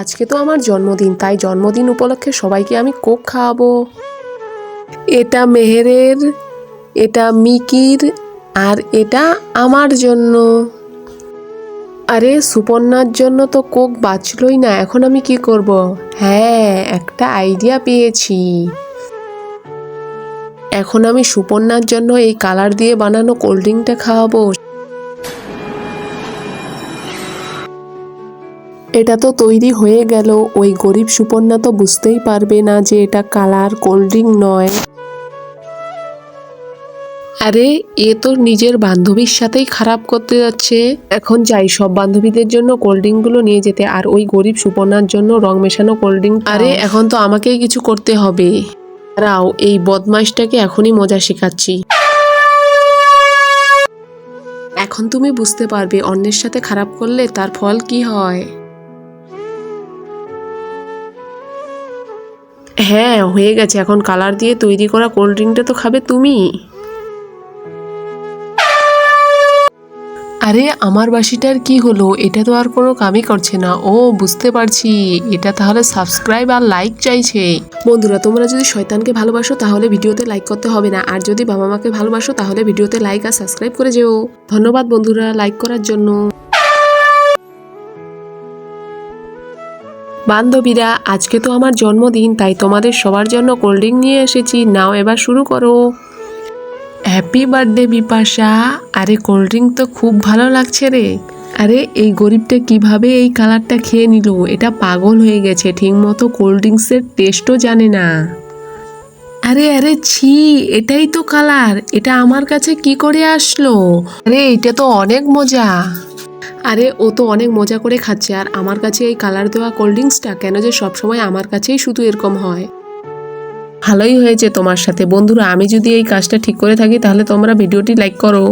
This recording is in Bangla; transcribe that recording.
আজকে তো আমার জন্মদিন, তাই জন্মদিন উপলক্ষে সবাইকে আমি কোক খাওয়াবো। এটা মেহেরের, এটা মিকির, আর এটা আমার জন্য। আরে সুপর্ণার জন্য তো কোক বাঁচলই না, এখন আমি কি করব? হ্যাঁ, একটা আইডিয়া পেয়েছি। এখন আমি সুপর্ণার জন্য এই কালার দিয়ে বানানো কোল্ড ড্রিঙ্কটা খাওয়াবো। এটা তো তৈরি হয়ে গেল, ওই গরিব সুপর্ণা তো বুঝতেই পারবে না যে এটা কালার, কোল্ড ড্রিঙ্ক নয়। আরে এ তো নিজের বান্ধবীর সাথেই খারাপ করতে যাচ্ছে। এখন যাই সব বান্ধবীদের জন্য কোল্ড ড্রিঙ্ক গুলো নিয়ে যেতে, আর ওই গরিব সুপর্ণার জন্য রং মেশানো কোল্ড ড্রিঙ্ক। আরে এখন তো আমাকেই কিছু করতে হবে। দাঁড়াও, এই বদমাইশটাকে এখনই মজা শেখাচ্ছি। এখন তুমি বুঝতে পারবে অন্যের সাথে খারাপ করলে তার ফল কি হয়। হ্যাঁ, হয়ে গেছে। এখন কালার দিয়ে তৈরি করা কোল্ড ড্রিঙ্কটা তো খাবে তুমি। আরে আমার বাসিটার কি হলো? এটা তো আর কোনো কামই করছে না। ও বুঝতে পারছি, এটা তাহলে সাবস্ক্রাইব আর লাইক চাইছে। বন্ধুরা, তোমরা যদি শয়তানকে ভালোবাসো তাহলে ভিডিওতে লাইক করতে হবে না, আর যদি বাবা মাকে ভালোবাসো তাহলে ভিডিওতে লাইক আর সাবস্ক্রাইব করে যেও। ধন্যবাদ বন্ধুরা লাইক করার জন্য। বান্ধবীরা, আজকে তো আমার জন্মদিন, তাই তোমাদের সবার জন্য কোল্ড ড্রিঙ্ক নিয়ে এসেছি। নাও এবার শুরু করো। Happy birthday Bipasha. আরে কোল্ড ড্রিঙ্ক তো খুব ভালো লাগছে রে। আরে এই গরিবটা কিভাবে এই কালারটা খেয়ে নিল? এটা পাগল হয়ে গেছে, ঠিক মতো কোল্ড ড্রিঙ্কসের টেস্টও জানে না। আরে আরে ছি, এটাই তো কালার, এটা আমার কাছে কি করে আসলো? আরে এটা তো অনেক মজা। আরে ও তো অনেক মজা করে খাচ্ছে, আর আমার কাছে এই কালার দেওয়া কোল্ড ড্রিঙ্কসটা কেন যে সবসময় আমার কাছেই শুধু এরকম হয়। ভালোই হয়েছে তোমার সাথে। বন্ধুরা, আমি যদি এই কাজটা ঠিক করে থাকি তাহলে তোমরা ভিডিওটি লাইক করো।